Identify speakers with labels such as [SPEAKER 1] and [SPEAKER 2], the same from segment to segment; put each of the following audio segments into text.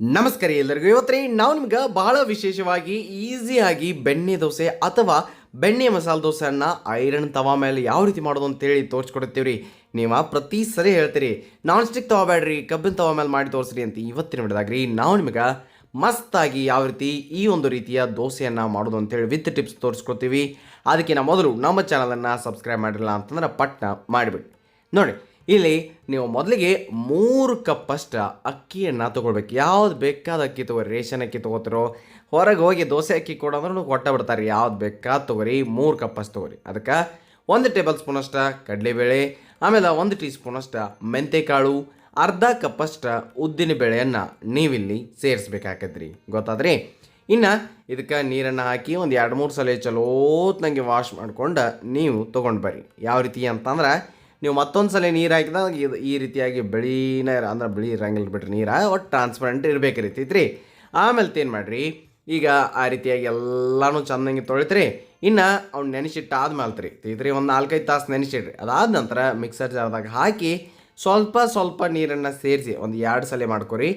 [SPEAKER 1] ನಮಸ್ಕಾರ ಎಲ್ಲರಿಗೂ. ಇವತ್ತು ನಾವು ನಿಮ್ಗೆ ಬಹಳ ವಿಶೇಷವಾಗಿ ಈಸಿಯಾಗಿ ಬೆಣ್ಣೆ ದೋಸೆ ಅಥವಾ ಬೆಣ್ಣೆ ಮಸಾಲೆ ದೋಸೆಯನ್ನು ಐರನ್ ತವಾ ಮೇಲೆ ಯಾವ ರೀತಿ ಮಾಡೋದು ಅಂತೇಳಿ ತೋರಿಸ್ಕೊಡ್ತೀವಿ ರೀ. ನೀವು ಪ್ರತಿ ಸರಿ ಹೇಳ್ತೀರಿ ನಾನ್ ಸ್ಟಿಕ್ ತವಾ ಬೇಡ್ರಿ, ಕಬ್ಬಿನ ತವಾ ಮೇಲೆ ಮಾಡಿ ತೋರಿಸ್ರಿ ಅಂತ. ಇವತ್ತಿನ ಬಿಡದಾಗ್ರಿ ನಾವು ನಿಮ್ಗೆ ಮಸ್ತಾಗಿ ಯಾವ ರೀತಿ ಈ ಒಂದು ರೀತಿಯ ದೋಸೆಯನ್ನು ಮಾಡೋದು ಅಂತೇಳಿ ವಿತ್ ಟಿಪ್ಸ್ ತೋರಿಸ್ಕೊಡ್ತೀವಿ. ಅದಕ್ಕಿಂತ ಮೊದಲು ನಮ್ಮ ಚಾನಲನ್ನು ಸಬ್ಸ್ಕ್ರೈಬ್ ಮಾಡಿರಲ್ಲ ಅಂತಂದ್ರೆ ಪಟ್ನ ಮಾಡಿಬಿಡಿ. ನೋಡಿ, ಇಲ್ಲಿ ನೀವು ಮೊದಲಿಗೆ 3 ಕಪ್ಪಷ್ಟು ಅಕ್ಕಿಯನ್ನು ತೊಗೊಳ್ಬೇಕು. ಯಾವ್ದು ಬೇಕಾದ ಅಕ್ಕಿ ತೊಗೊರಿ, ರೇಷನ್ ಅಕ್ಕಿ ತೊಗೋತಿರೋ, ಹೊರಗೆ ಹೋಗಿ ದೋಸೆ ಅಕ್ಕಿ ಕೊಡೋದ್ರೂ ಕೊಟ್ಟ ಬಿಡ್ತಾರೆ. ಯಾವ್ದು ಬೇಕಾದ ತೊಗೊರಿ, 3 ಕಪ್ಪಷ್ಟು ತೊಗೊರಿ. ಅದಕ್ಕೆ 1 ಟೇಬಲ್ ಸ್ಪೂನಷ್ಟು ಕಡಲೆಬೇಳೆ, ಆಮೇಲೆ 1 ಟೀ ಸ್ಪೂನಷ್ಟು ಮೆಂತೆಕಾಳು, ಅರ್ಧ ಕಪ್ಪಷ್ಟು ಉದ್ದಿನ ಬೇಳೆಯನ್ನು ನೀವಿಲ್ಲಿ ಸೇರಿಸ್ಬೇಕಾಕತ್ರಿ. ಗೊತ್ತಾದ್ರಿ? ಇನ್ನು ಇದಕ್ಕೆ ನೀರನ್ನು ಹಾಕಿ ಒಂದು 2-3 ಸಲ ಚಲೋತ್ನಂಗೆ ವಾಶ್ ಮಾಡ್ಕೊಂಡು ನೀವು ತೊಗೊಂಡು ಬರ್ರಿ. ಯಾವ ರೀತಿ ಅಂತಂದ್ರೆ, ನೀವು ಮತ್ತೊಂದು ಸಲ ನೀರು ಹಾಕಿದಾಗ ಇದು ಈ ರೀತಿಯಾಗಿ ಬಿಳಿನೇ ಅಂದ್ರೆ ಬಿಳಿ ಇರಂಗಿಲ್ಲ ಬಿಡ್ರಿ, ನೀರು ಒಟ್ಟು ಟ್ರಾನ್ಸ್ಪರೆಂಟ್ ಇರಬೇಕು ರೀ. ಆಮೇಲೆ ಏನು ಮಾಡಿರಿ, ಈಗ ಆ ರೀತಿಯಾಗಿ ಎಲ್ಲನೂ ಚೆನ್ನಾಗಿ ತೊಳಿತ್ರಿ. ಇನ್ನು ಅವ್ನು ನೆನೆಸಿಟ್ಟು ಆದ್ಮೇಲೆ ತೀತ್ರಿ ಒಂದು 4-5 ತಾಸು ನೆನೆಸಿಡ್ರಿ. ಅದಾದ ನಂತರ ಮಿಕ್ಸರ್ ಜಾರ್ದಾಗ ಹಾಕಿ ಸ್ವಲ್ಪ ನೀರನ್ನು ಸೇರಿಸಿ ಒಂದು 2 ಸಲ ಮಾಡ್ಕೊರಿ.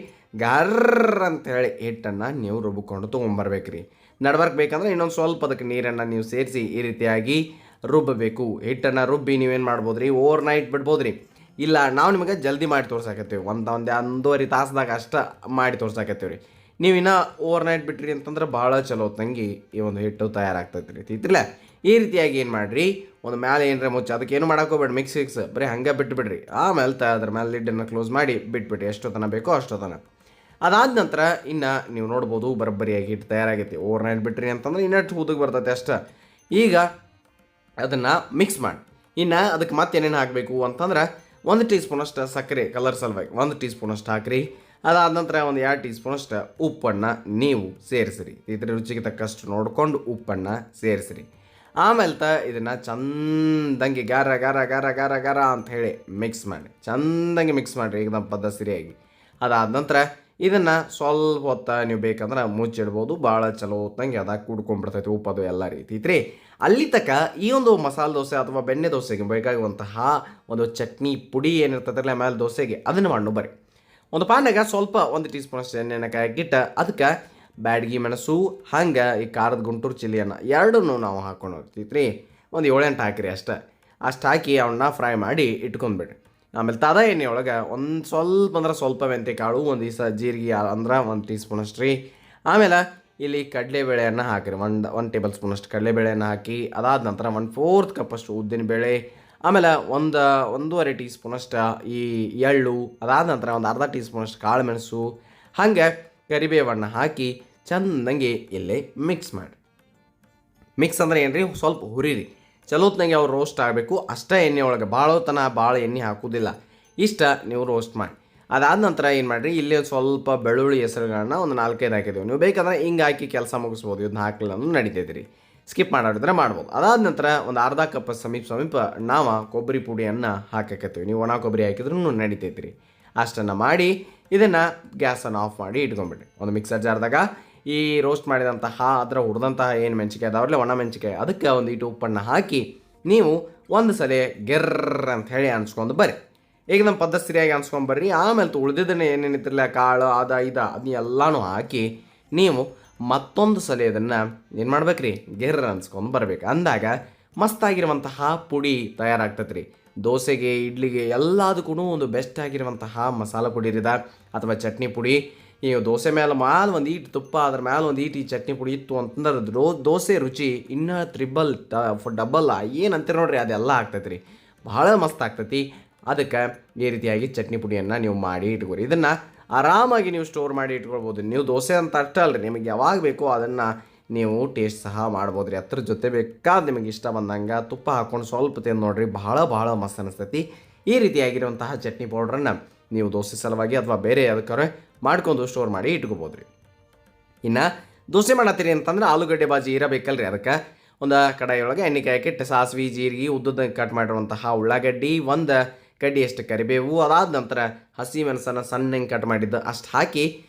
[SPEAKER 1] ಗರ್ರ ಅಂತ ಹೇಳಿ ಹಿಟ್ಟನ್ನು ನೀವು ರುಬ್ಬಿಕೊಂಡು ತೊಗೊಂಬರ್ಬೇಕ್ರಿ. ನಡ್ಬರ್ಕ್ ಬೇಕಂದ್ರೆ ಇನ್ನೊಂದು ಸ್ವಲ್ಪ ಅದಕ್ಕೆ ನೀರನ್ನು ನೀವು ಸೇರಿಸಿ ಈ ರೀತಿಯಾಗಿ ರುಬ್ಬಬೇಕು. ಹಿಟ್ಟನ್ನು ರುಬ್ಬಿ ನೀವೇನು ಮಾಡ್ಬೋದು ರೀ, ಓವರ್ ನೈಟ್ ಬಿಡ್ಬೋದು ರೀ. ಇಲ್ಲ ನಾವು ನಿಮಗೆ ಜಲ್ದಿ ಮಾಡಿ ತೋರ್ಸಾಕತ್ತೀವಿ, ಒಂದೂವರೆ ತಾಸ್ದಾಗ ಅಷ್ಟು ಮಾಡಿ ತೋರ್ಸಾಕತ್ತೀವಿ ರೀ. ನೀವು ಇನ್ನೂ ಓವರ್ ನೈಟ್ ಬಿಟ್ರಿ ಅಂತಂದ್ರೆ ಭಾಳ ಚಲೋ ತಂಗಿ ಈ ಒಂದು ಹಿಟ್ಟು ತಯಾರಾಗ್ತೈತೆ ರೀ. ತಿತ್ತಿಲ್ಲ ಈ ರೀತಿಯಾಗಿ ಏನು ಮಾಡಿರಿ, ಒಂದು ಮೇಲೆ ಏನರ ಮುಚ್ಚಿ ಅದಕ್ಕೇನು ಮಾಡೋಕೋಬೇಡಿ, ಮಿಕ್ಸ್ ಬರೀ ಹಂಗೆ ಬಿಟ್ಬಿಡ್ರಿ. ಆಮೇಲೆ ಅದ್ರ ಮೇಲೆ ಲಿಡ್ಡನ್ನು ಕ್ಲೋಸ್ ಮಾಡಿ ಬಿಟ್ಬಿಟ್ಟು ಎಷ್ಟೊತ್ತನ ಬೇಕೋ ಅಷ್ಟೊತ್ತನ. ಅದಾದ ನಂತರ ಇನ್ನು ನೀವು ನೋಡ್ಬೋದು ಬರೋಬ್ಬರಿಯಾಗಿ ಹಿಟ್ಟು ತಯಾರಾಗೈತಿ. ಓವರ್ ನೈಟ್ ಬಿಟ್ರಿ ಅಂತಂದ್ರೆ ಇನ್ನಷ್ಟು ಹುದುಗ್ ಬರ್ತೈತೆ ಅಷ್ಟೇ. ಈಗ ಅದನ್ನು ಮಿಕ್ಸ್ ಮಾಡಿ ಇನ್ನು ಅದಕ್ಕೆ ಮತ್ತೇನೇನು ಹಾಕಬೇಕು ಅಂತಂದ್ರೆ 1 ಟೀ ಸ್ಪೂನಷ್ಟು ಸಕ್ಕರೆ ಕಲರ್ ಸಲುವಾಗಿ 1 ಟೀ ಸ್ಪೂನಷ್ಟು ಹಾಕಿರಿ. ಅದಾದ ನಂತರ ಒಂದು 2 ಟೀ ಸ್ಪೂನಷ್ಟು ಉಪ್ಪನ್ನು ನೀವು ಸೇರಿಸಿರಿ. ಇದ್ರ ರುಚಿಗೆ ತಕ್ಕಷ್ಟು ನೋಡಿಕೊಂಡು ಉಪ್ಪನ್ನು ಸೇರಿಸಿರಿ. ಆಮೇಲೆ ಇದನ್ನು ಚಂದಂಗೆ ಗಾರ ಗಾರ ಗಾರ ಗಾರ ಗಾರ ಅಂತ ಹೇಳಿ ಮಿಕ್ಸ್ ಮಾಡಿ ಚಂದಂಗೆ ಮಿಕ್ಸ್ ಮಾಡಿರಿ ಏಕದಮ್ ಪದ್ಧತಿಯಾಗಿ. ಅದಾದ ನಂತರ ಇದನ್ನು ಸ್ವಲ್ಪ ಹೊತ್ತು ನೀವು ಬೇಕಂದ್ರೆ ಮುಚ್ಚಿಡ್ಬೋದು. ಭಾಳ ಚಲೋ ಹೊತ್ತಂಗೆ ಅದಾಗ ಕುಡ್ಕೊಂಡ್ಬಿಡ್ತೈತಿ ಉಪ್ಪದು ಎಲ್ಲ ರೀತಿ. ಅಲ್ಲಿ ತನಕ ಈ ಒಂದು ಮಸಾಲೆ ದೋಸೆ ಅಥವಾ ಬೆಣ್ಣೆ ದೋಸೆಗೆ ಬೇಕಾಗುವಂತಹ ಒಂದು ಚಟ್ನಿ ಪುಡಿ ಏನಿರ್ತೈತಲ್ಲ ಆಮೇಲೆ ದೋಸೆಗೆ ಅದನ್ನು ಮಾಡಿ ಬರ್ರಿ. ಒಂದು ಪಾನ್ಯಾಗ ಸ್ವಲ್ಪ 1 ಟೀ ಸ್ಪೂನಷ್ಟು ಎಣ್ಣೆನ ಕಾಯಕ್ಕಿಟ್ಟು ಅದಕ್ಕೆ ಬ್ಯಾಡಗಿ ಮೆಣಸು ಹಂಗೆ ಈ ಖಾರದ ಗುಂಟೂರು ಚಿಲ್ಲಿಯನ್ನು ಎರಡನ್ನೂ ನಾವು ಹಾಕ್ಕೊಂಡು ಹೋಗ್ತೈತ್ರಿ. ಒಂದು 7-8 ಹಾಕಿರಿ ಅಷ್ಟು ಹಾಕಿ ಅವನ್ನ ಫ್ರೈ ಮಾಡಿ ಇಟ್ಕೊಂಡ್ಬಿಡ್ರಿ. ಆಮೇಲೆ ತಾದ ಎಣ್ಣೆ ಒಳಗೆ ಸ್ವಲ್ಪ ಮೆಂತೆಕಾಳು, ಒಂದು ದಿವಸ ಜೀರಿಗೆ ಅಂದ್ರೆ 1 ಟೀ ಸ್ಪೂನಷ್ಟು ರೀ. ಆಮೇಲೆ ಇಲ್ಲಿ ಕಡಲೆಬೇಳೆಯನ್ನು ಹಾಕಿರಿ, 1 ಟೇಬಲ್ ಸ್ಪೂನಷ್ಟು ಕಡಲೆಬೇಳೆಯನ್ನು ಹಾಕಿ. ಅದಾದ ನಂತರ 1/4 ಕಪ್ಪಷ್ಟು ಉದ್ದಿನಬೇಳೆ, ಆಮೇಲೆ 1.5 ಟೀ ಸ್ಪೂನಷ್ಟು ಈ ಎಳ್ಳು, ಅದಾದ ನಂತರ ಒಂದು ಅರ್ಧ ಟೀ ಸ್ಪೂನಷ್ಟು ಕಾಳು ಮೆಣಸು, ಹಾಗೆ ಕರಿಬೇವನ್ನು ಹಾಕಿ ಚೆಂದಂಗೆ ಇಲ್ಲೇ ಮಿಕ್ಸ್ ಮಾಡಿ. ಮಿಕ್ಸ್ ಅಂದ್ರೆ ಏನು ರೀ, ಸ್ವಲ್ಪ ಹುರಿರಿ ಚಲೋತ್ನಾಗೆ ಅವ್ರು ರೋಸ್ಟ್ ಆಗಬೇಕು. ಅಷ್ಟೇ ಎಣ್ಣೆ ಒಳಗೆ ಭಾಳ ಎಣ್ಣೆ ಹಾಕೋದಿಲ್ಲ, ಇಷ್ಟ ನೀವು ರೋಸ್ಟ್ ಮಾಡಿ. ಅದಾದ ನಂತರ ಏನು ಮಾಡಿರಿ, ಇಲ್ಲಿ ಸ್ವಲ್ಪ ಬೆಳ್ಳುಳ್ಳಿ ಹೆಸರುಗಳನ್ನ ಒಂದು 4-5 ಹಾಕಿದ್ದೇವೆ. ನೀವು ಬೇಕಂದ್ರೆ ಹಿಂಗೆ ಹಾಕಿ ಕೆಲಸ ಮುಗಿಸ್ಬೋದು. ಇದನ್ನ ಹಾಕಲಿಲ್ಲ ಅಂದ್ರೆ ನಡೀತೈತೆ ರೀ, ಸ್ಕಿಪ್ ಮಾಡಿದ್ರೆ ಮಾಡ್ಬೋದು. ಅದಾದ ನಂತರ ಒಂದು ಅರ್ಧ ಕಪ್ ಸಮೀಪ ನಾವು ಕೊಬ್ಬರಿ ಪುಡಿಯನ್ನು ಹಾಕಕತ್ತೀವಿ. ನೀವು ಒಣ ಕೊಬ್ಬರಿ ಹಾಕಿದ್ರೂ ನಡೀತೈತೆ ರೀ. ಅಷ್ಟನ್ನು ಮಾಡಿ ಇದನ್ನು ಗ್ಯಾಸನ್ನು ಆಫ್ ಮಾಡಿ ಇಟ್ಕೊಂಡ್ಬಿಡ್ರಿ. ಒಂದು ಮಿಕ್ಸರ್ ಜಾರ್ದಾಗ ಈ ರೋಸ್ಟ್ ಮಾಡಿದಂತಹ ಅದರ ಹುರಿದಂತಹ ಏನು ಮೆಣಸಿಕಾಯಿ ಅದಾವ್ರಲ್ಲ ಒಣ ಮೆಣಸಿಕಾಯಿ, ಅದಕ್ಕೆ ಒಂದು ಇಟ್ಟು ಉಪ್ಪನ್ನು ಹಾಕಿ ನೀವು ಒಂದು ಸಲ ಗೆರ್ರ ಅಂತ ಹೇಳಿ ಅನ್ಸ್ಕೊಂಡು ಬರ್ರಿ. ಈಗ ನಮ್ಮ ಪದ್ಧತಿಯಾಗಿ ಅನ್ಸ್ಕೊಂಡು ಬರ್ರಿ. ಆಮೇಲೆ ಉಳಿದಿದ್ದನ್ನು ಏನೇನಿತ್ತಿರಲ್ಲ ಕಾಳು ಅದನ್ನ ಎಲ್ಲನೂ ಹಾಕಿ ನೀವು ಮತ್ತೊಂದು ಸಲ ಇದನ್ನು ಏನು ಮಾಡ್ಬೇಕ್ರಿ, ಗೆರ್ರ ಅನ್ಸ್ಕೊಂಡು ಬರ್ಬೇಕು. ಅಂದಾಗ ಮಸ್ತಾಗಿರುವಂತಹ ಪುಡಿ ತಯಾರಾಗ್ತೈತೆ ರೀ. ದೋಸೆಗೆ ಇಡ್ಲಿಗೆ ಎಲ್ಲದಕ್ಕೂ ಒಂದು ಬೆಸ್ಟ್ ಆಗಿರುವಂತಹ ಮಸಾಲೆ ಪುಡಿ ಇರಿದ ಅಥವಾ ಚಟ್ನಿ ಪುಡಿ. ನೀವು ದೋಸೆ ಮೇಲೆ ಒಂದು ಈಟು ತುಪ್ಪ, ಅದ್ರ ಮೇಲೆ ಒಂದು ಈಟು ಈ ಚಟ್ನಿ ಪುಡಿ ಇತ್ತು ಅಂತಂದ್ರೆ ದೋಸೆ ರುಚಿ ಇನ್ನೂ ಡಬಲ್ ಏನಂತೀರಿ ನೋಡ್ರಿ, ಅದೆಲ್ಲ ಆಗ್ತೈತೆ ರೀ. ಭಾಳ ಮಸ್ತ್ ಆಗ್ತೈತಿ. ಅದಕ್ಕೆ ಈ ರೀತಿಯಾಗಿ ಚಟ್ನಿ ಪುಡಿಯನ್ನು ನೀವು ಮಾಡಿ ಇಟ್ಕೊರಿ. ಇದನ್ನು ಆರಾಮಾಗಿ ನೀವು ಸ್ಟೋರ್ ಮಾಡಿ ಇಟ್ಕೊಳ್ಬೋದು. ನೀವು ದೋಸೆ ಅಂತ ಅಷ್ಟೇ ಅಲ್ರಿ, ನಿಮಗೆ ಯಾವಾಗ ಬೇಕೋ ಅದನ್ನು ನೀವು ಟೇಸ್ಟ್ ಸಹ ಮಾಡ್ಬೋದು ರೀ. ಅದ್ರ ಜೊತೆ ಬೇಕಾದ ನಿಮಗೆ ಇಷ್ಟ ಬಂದಂಗೆ ತುಪ್ಪ ಹಾಕ್ಕೊಂಡು ಸ್ವಲ್ಪ ತಿಂದು ನೋಡಿರಿ, ಭಾಳ ಮಸ್ತ್ ಅನಿಸ್ತೈತಿ. ಈ ರೀತಿಯಾಗಿರುವಂತಹ ಚಟ್ನಿ ಪೌಡ್ರನ್ನು ನೀವು ದೋಸೆ ಸಲುವಾಗಿ ಅಥವಾ ಬೇರೆ ಅದಕ್ಕೆ ಮಾಡ್ಕೊಂಡು ಸ್ಟೋರ್ ಮಾಡಿ ಇಟ್ಕೋಬೋದು ರೀ. ಇನ್ನು ದೋಸೆ ಮಾಡತ್ತೀರಿ ಅಂತಂದ್ರೆ ಆಲೂಗಡ್ಡೆ ಬಾಜಿ ಇರಬೇಕಲ್ರಿ. ಅದಕ್ಕೆ ಒಂದು ಕಡಾಯಿಯೊಳಗೆ ಎಣ್ಣೆ ಕಾಯಕ್ಕಿಟ್ಟು ಸಾಸಿವೆ ಜೀರಿಗೆ ಉದ್ದುದ ಕಟ್ ಮಾಡಿರುವಂತಹ ಉಳ್ಳಾಗಡ್ಡಿ, 1 ಕಡ್ಡಿಯಷ್ಟು ಕರಿಬೇವು, ಅದಾದ ನಂತರ ಹಸಿ ಮೆಣಸನ್ನು ಸಣ್ಣಗೆ ಕಟ್ ಮಾಡಿದ್ದು ಅಷ್ಟು ಹಾಕಿ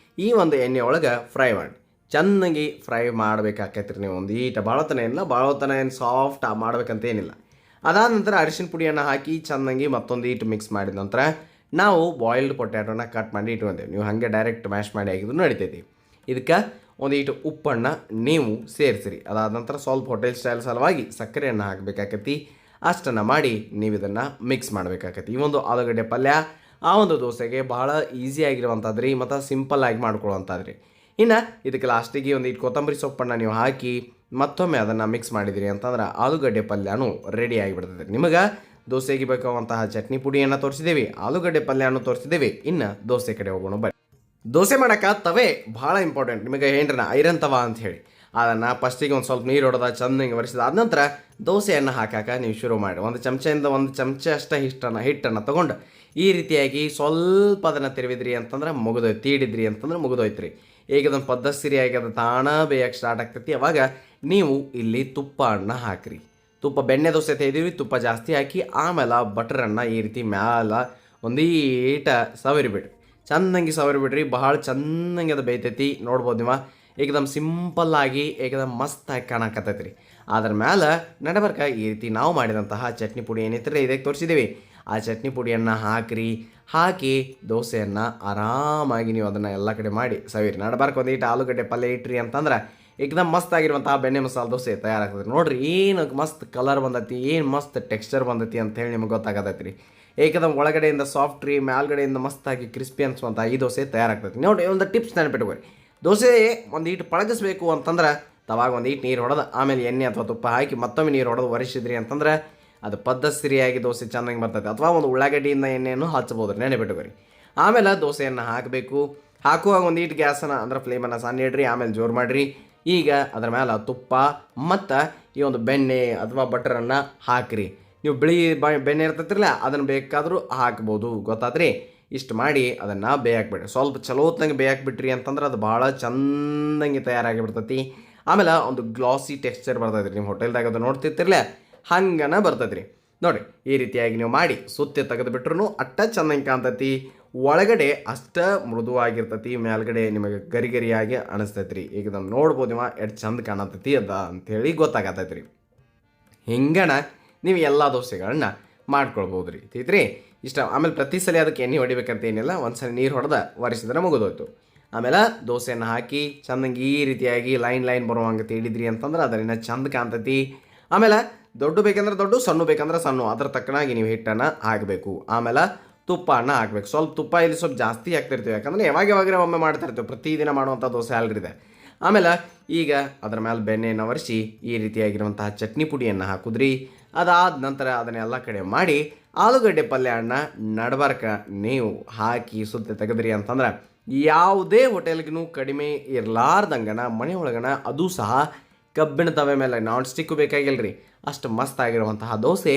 [SPEAKER 1] ಈ ಒಂದು ಎಣ್ಣೆ ಒಳಗೆ ಫ್ರೈ ಮಾಡಿ ಚೆನ್ನಾಗಿ ಫ್ರೈ ಮಾಡಬೇಕಾಕೈತ್ರಿ. ನೀವು ಒಂದು ಈಟ ಭಾಳತನ ಏನು ಸಾಫ್ಟ್ ಮಾಡಬೇಕಂತ ಏನಿಲ್ಲ. ಅದಾದ ನಂತರ ಅರಿಶಿನ ಪುಡಿಯನ್ನು ಹಾಕಿ ಚೆನ್ನಾಗಿ ಮತ್ತೊಂದು ಈಟು ಮಿಕ್ಸ್ ಮಾಡಿದ ನಂತರ ನಾವು ಬಾಯ್ಲ್ಡ್ ಪೊಟ್ಯಾಟೋನ ಕಟ್ ಮಾಡಿ ಇಟ್ಕೊಂತೇವೆ. ನೀವು ಹಾಗೆ ಡೈರೆಕ್ಟ್ ಮ್ಯಾಶ್ ಮಾಡಿ ಹಾಕಿದ್ರು ನಡಿತೈತಿ. ಇದಕ್ಕೆ ಒಂದೀಟು ಉಪ್ಪನ್ನು ನೀವು ಸೇರಿಸಿರಿ. ಅದಾದ ನಂತರ ಸ್ವಲ್ಪ ಹೋಟೆಲ್ ಸ್ಟೈಲ್ ಸಲುವಾಗಿ ಸಕ್ಕರೆಯನ್ನು ಹಾಕಬೇಕಾಕತಿ. ಅಷ್ಟನ್ನು ಮಾಡಿ ನೀವು ಇದನ್ನು ಮಿಕ್ಸ್ ಮಾಡಬೇಕಾಕತಿ. ಈ ಒಂದು ಆಲೂಗಡ್ಡೆ ಪಲ್ಯ ಆ ಒಂದು ದೋಸೆಗೆ ಭಾಳ ಈಸಿಯಾಗಿರುವಂಥದ್ದು ರೀ, ಮತ್ತು ಸಿಂಪಲ್ಲಾಗಿ ಮಾಡ್ಕೊಳ್ಳುವಂಥದ್ದು ರೀ. ಇನ್ನು ಇದಕ್ಕೆ ಲಾಸ್ಟಿಗೆ ಒಂದೀಟು ಕೊತ್ತಂಬರಿ ಸೊಪ್ಪನ್ನು ನೀವು ಹಾಕಿ ಮತ್ತೊಮ್ಮೆ ಅದನ್ನು ಮಿಕ್ಸ್ ಮಾಡಿದಿರಿ ಅಂತಂದ್ರೆ ಆಲೂಗಡ್ಡೆ ಪಲ್ಯನೂ ರೆಡಿ ಆಗಿಬಿಡ್ತದೆ. ನಿಮಗೆ ದೋಸೆಗೆ ಬೇಕಾಗುವಂತಹ ಚಟ್ನಿ ಪುಡಿಯನ್ನು ತೋರಿಸಿದ್ದೇವೆ, ಆಲೂಗಡ್ಡೆ ಪಲ್ಯನೂ ತೋರಿಸಿದ್ದೇವೆ. ಇನ್ನು ದೋಸೆ ಕಡೆ ಹೋಗೋಣ ಬನ್ನಿ. ದೋಸೆ ಮಾಡೋಕೆ ತವೆ ಭಾಳ ಇಂಪಾರ್ಟೆಂಟ್. ನಿಮಗೆ ಹೇಳ್ರಿ ಐರನ್ ತವ ಅಂತ ಹೇಳಿ, ಅದನ್ನು ಫಸ್ಟಿಗೆ ಒಂದು ಸ್ವಲ್ಪ ನೀರು ಹೊಡೆದ ಚಂದಂಗೆ ಒರೆಸಿದ ಆದ ನಂತರ ದೋಸೆಯನ್ನು ಹಾಕಾಕ ನೀವು ಶುರು ಮಾಡಿ. ಒಂದು ಚಮಚೆಯಿಂದ ಒಂದು ಚಮಚ ಅಷ್ಟೇ ಹಿಟ್ಟನ್ನು ತೊಗೊಂಡು ಈ ರೀತಿಯಾಗಿ ಸ್ವಲ್ಪ ಅದನ್ನು ತಿರುವಿದ್ರಿ ಅಂತಂದ್ರೆ ಮುಗಿದೋಯ್ತು, ತೀಡಿದ್ರಿ ಅಂತಂದ್ರೆ ಮುಗಿದೋಯ್ತು ರೀ. ಈಗ ಅದನ್ನು ಪದ್ಧತಿಯಾಗಿ ಅದು ತಾಣ ಬೇಯಕ್ಕೆ ಸ್ಟಾರ್ಟ್ ಆಗ್ತೈತಿ. ಅವಾಗ ನೀವು ಇಲ್ಲಿ ತುಪ್ಪವನ್ನು ಹಾಕಿರಿ. ತುಪ್ಪ ಬೆಣ್ಣೆ ದೋಸೆ ತೆಗೆದಿವಿ, ತುಪ್ಪ ಜಾಸ್ತಿ ಹಾಕಿ ಆಮೇಲೆ ಬಟರನ್ನು ಈ ರೀತಿ ಮ್ಯಾಲ ಒಂದೀಟ ಸವರಿಬಿಡ್ರಿ. ಚೆಂದಂಗೆ ಸವರಿಬಿಡ್ರಿ, ಭಾಳ ಚೆಂದಂಗೆ ಅದು ಬೇಯ್ತೈತಿ. ನೋಡ್ಬೋದು ನೀವು ಏಕದಮ್ ಸಿಂಪಲ್ಲಾಗಿ ಏಕದಮ್ ಮಸ್ತಾಗಿ ಕಾಣಕತ್ತೈತಿ ರೀ. ಅದ್ರ ಮ್ಯಾಲೆ ನಡಬರ್ಕ ಈ ರೀತಿ ನಾವು ಮಾಡಿದಂತಹ ಚಟ್ನಿ ಪುಡಿ ಏನೈತ್ರಿ ಇದಕ್ಕೆ ತೋರಿಸಿದ್ದೀವಿ, ಆ ಚಟ್ನಿ ಪುಡಿಯನ್ನು ಹಾಕಿ ದೋಸೆಯನ್ನು ಆರಾಮಾಗಿ ನೀವು ಅದನ್ನು ಎಲ್ಲ ಕಡೆ ಮಾಡಿ ಸವಿರಿ. ನಡಬರ್ಕ ಒಂದೀಟ ಆಲೂಗಡ್ಡೆ ಪಲ್ಯ ಇಟ್ರಿ ಅಂತಂದ್ರೆ ಏಕದಮ್ ಮಸ್ತ್ ಆಗಿರುವಂತಹ ಬೆಣ್ಣೆ ಮಸಾಲೆ ದೋಸೆ ತಯಾರಾಗ್ತದೆ. ನೋಡಿರಿ ಏನು ಮಸ್ತ್ ಕಲರ್ ಬಂದೈತಿ, ಏನು ಮಸ್ತ್ ಟೆಕ್ಸ್ಚರ್ ಬಂದೈತಿ ಅಂತೇಳಿ ನಿಮಗೆ ಗೊತ್ತಾಗತೈತಿ ರೀ. ಏಕದಮ್ ಒಳಗಡೆಯಿಂದ ಸಾಫ್ಟ್ ರೀ, ಮೇಲ್ಗಡೆಯಿಂದ ಮಸ್ತಾಗಿ ಕ್ರಿಸ್ಪಿ ಅನ್ಸುವಂಥ ಈ ದೋಸೆ ತಯಾರಾಗ್ತೈತಿ. ನೋಡಿ ಒಂದು ಟಿಪ್ಸ್ ನೆನಪಿಟ್ಕೊರಿ, ದೋಸೆ ಒಂದು ಈಟು ಪಳಗಿಸ್ಬೇಕು ಅಂತಂದ್ರೆ ತವಾಗ ಒಂದು ಈಟು ನೀರು ಹೊಡೆದು ಆಮೇಲೆ ಎಣ್ಣೆ ಅಥವಾ ತುಪ್ಪ ಹಾಕಿ ಮತ್ತೊಮ್ಮೆ ನೀರು ಹೊಡೆದು ಒರೆಸಿದ್ರಿ ಅಂತಂದ್ರೆ ಅದು ಪದ್ಧತಿಯಾಗಿ ದೋಸೆ ಚೆನ್ನಾಗಿ ಬರ್ತೈತೆ. ಅಥವಾ ಒಂದು ಉಳ್ಳಾಗಡ್ಡಿಯಿಂದ ಎಣ್ಣೆಯನ್ನು ಹಚ್ಬೋದು ರೀ, ನೆನೆಬಿಟ್ಕೊರಿ. ಆಮೇಲೆ ದೋಸೆಯನ್ನು ಹಾಕಬೇಕು. ಹಾಕುವಾಗ ಒಂದು ಈಟು ಗ್ಯಾಸನ್ನು ಅಂದ್ರೆ ಫ್ಲೇಮನ್ನು ಸಣ್ಣ ಇಡ್ರಿ, ಆಮೇಲೆ ಜೋರು ಮಾಡಿರಿ. ಈಗ ಅದರ ಮೇಲೆ ತುಪ್ಪ ಮತ್ತು ಈ ಒಂದು ಬೆಣ್ಣೆ ಅಥವಾ ಬಟರನ್ನು ಹಾಕಿರಿ. ನೀವು ಬಿಳಿ ಬೆಣ್ಣೆ ಇರ್ತೈತಿರಲ್ಲ ಅದನ್ನು ಬೇಕಾದರೂ ಹಾಕ್ಬೋದು, ಗೊತ್ತಾದ್ರಿ. ಇಷ್ಟು ಮಾಡಿ ಅದನ್ನು ಬೇಯಾಕ್ಬಿಡ್ರಿ. ಸ್ವಲ್ಪ ಚಲೋ ಹೊತ್ತಂಗೆ ಬೇಯಾಕ್ಬಿಟ್ರಿ ಅಂತಂದ್ರೆ ಅದು ಭಾಳ ಚೆಂದಂಗೆ ತಯಾರಾಗಿಬಿಡ್ತೈತಿ. ಆಮೇಲೆ ಒಂದು ಗ್ಲಾಸಿ ಟೆಕ್ಸ್ಚರ್ ಬರ್ತೈತೆ ರೀ. ನಿಮ್ಮ ಹೋಟೆಲ್ದಾಗ ಅದು ನೋಡ್ತಿರ್ತಿರಲ್ಲ ಹಂಗನ ಬರ್ತೈತೆ ರೀ. ನೋಡಿರಿ ಈ ರೀತಿಯಾಗಿ ನೀವು ಮಾಡಿ ಸುತ್ತಿ ತೆಗೆದುಬಿಟ್ರೂ ಅಟ್ಟ ಚೆಂದಂಗೆ ಕಾಣ್ತೈತಿ. ಒಳಗಡೆ ಅಷ್ಟ ಮೃದುವಾಗಿರ್ತೈತಿ, ಮೇಲ್ಗಡೆ ನಿಮಗೆ ಗರಿಗರಿಯಾಗಿ ಅನಿಸ್ತೈತಿ ರೀ. ಈಗ ಅದನ್ನು ನೋಡ್ಬೋದು ನೀವು ಎಷ್ಟು ಚಂದ ಕಾಣತೈತಿ ಅದ ಅಂಥೇಳಿ ಗೊತ್ತಾಗತೈತಿ ರೀ. ಹಿಂಗಣ ನೀವು ಎಲ್ಲ ದೋಸೆಗಳನ್ನ ಮಾಡ್ಕೊಳ್ಬೋದು ರೀ. ತಿಳ್ರಿ ಇಷ್ಟ. ಆಮೇಲೆ ಪ್ರತಿ ಸಲ ಅದಕ್ಕೆ ಎಣ್ಣೆ ಹೊಡಿಬೇಕಂತ ಏನಿಲ್ಲ, ಒಂದು ಸಲ ನೀರು ಹೊಡೆದ ಒರೆಸಿದ್ರೆ ಮುಗಿದೋಯ್ತು. ಆಮೇಲೆ ದೋಸೆಯನ್ನು ಹಾಕಿ ಚೆಂದಂಗೆ ಈ ರೀತಿಯಾಗಿ ಲೈನ್ ಬರುವಂಗೆ ತಿಳಿದ್ರಿ ಅಂತಂದ್ರೆ ಅದರಿಂದ ಚಂದ ಕಾಣ್ತೈತಿ. ಆಮೇಲೆ ದೊಡ್ಡ ಬೇಕಂದ್ರೆ ದೊಡ್ಡ, ಸಣ್ಣ ಬೇಕಂದ್ರೆ ಸಣ್ಣ, ಅದ್ರ ತಕ್ಕನಾಗಿ ನೀವು ಹಿಟ್ಟನ್ನು ಹಾಕಬೇಕು. ಆಮೇಲೆ ತುಪ್ಪವನ್ನು ಹಾಕಬೇಕು. ಸ್ವಲ್ಪ ತುಪ್ಪ ಇಲ್ಲಿ ಸ್ವಲ್ಪ ಜಾಸ್ತಿ ಹಾಕ್ತಿರ್ತೀವಿ, ಯಾಕಂದರೆ ಯಾವಾಗ ಒಮ್ಮೆ ಮಾಡ್ತಿರ್ತೀವಿ, ಪ್ರತಿದಿನ ಮಾಡುವಂಥ ದೋಸೆ ಅಲ್ರಿದೆ. ಆಮೇಲೆ ಈಗ ಅದರ ಮೇಲೆ ಬೆಣ್ಣೆಯನ್ನು ಒರೆಸಿ ಈ ರೀತಿಯಾಗಿರುವಂತಹ ಚಟ್ನಿ ಪುಡಿಯನ್ನು ಹಾಕಿದ್ರಿ. ಅದಾದ ನಂತರ ಅದನ್ನೆಲ್ಲ ಕಡೆ ಮಾಡಿ ಆಲೂಗಡ್ಡೆ ಪಲ್ಯವನ್ನು ನಡಬರ್ಕ ನೀವು ಹಾಕಿ ಸುತ್ತ ತೆಗೆದ್ರಿ ಅಂತಂದ್ರೆ ಯಾವುದೇ ಹೋಟೆಲ್ಗೂ ಕಡಿಮೆ ಇರಲಾರ್ದಂಗನ ಮನೆ ಒಳಗನ ಅದು ಸಹ ಕಬ್ಬಿಣ ತವೆ ಮೇಲೆ ನಾನ್ ಸ್ಟಿಕ್ಕು ಬೇಕಾಗಿಲ್ಲ ರೀ, ಅಷ್ಟು ಮಸ್ತ್ ಆಗಿರುವಂತಹ ದೋಸೆ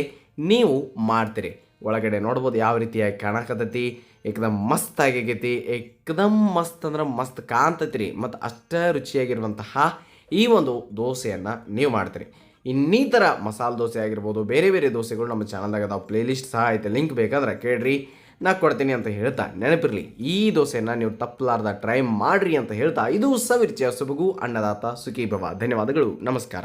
[SPEAKER 1] ನೀವು ಮಾಡ್ತೀರಿ. ಒಳಗಡೆ ನೋಡ್ಬೋದು ಯಾವ ರೀತಿಯಾಗಿ ಕಾಣಕತ್ತೈತಿ, ಏಕದಮ್ ಮಸ್ತ್ ಆಗೈತಿ. ಏಕದಮ್ ಮಸ್ತ್ ಅಂದ್ರೆ ಮಸ್ತ್ ಕಾಣ್ತೈತಿ ರೀ. ಮತ್ತು ಅಷ್ಟೇ ರುಚಿಯಾಗಿರುವಂತಹ ಈ ಒಂದು ದೋಸೆಯನ್ನು ನೀವು ಮಾಡ್ತೀರಿ. ಇನ್ನಿತರ ಮಸಾಲೆ ದೋಸೆ ಆಗಿರ್ಬೋದು, ಬೇರೆ ದೋಸೆಗಳು ನಮ್ಮ ಚಾನಲ್ದಾಗ ಅದಾವ, ಪ್ಲೇಲಿಸ್ಟ್ ಸಹ ಐತೆ, ಲಿಂಕ್ ಬೇಕಾದ್ರೆ ಕೇಳ್ರಿ, ನಾ ಕೊಡ್ತೀನಿ ಅಂತ ಹೇಳ್ತಾ ನೆನಪಿರಲಿ ಈ ದೋಸೆಯನ್ನು ನೀವು ತಪ್ಪಲಾರ್ದ ಟ್ರೈ ಮಾಡಿರಿ ಅಂತ ಹೇಳ್ತಾ ಇದು ಸವಿರುಚಿಯ ಸೊಬಗು ಅನ್ನದಾತ ಸುಖೀ ಭವ. ಧನ್ಯವಾದಗಳು, ನಮಸ್ಕಾರ.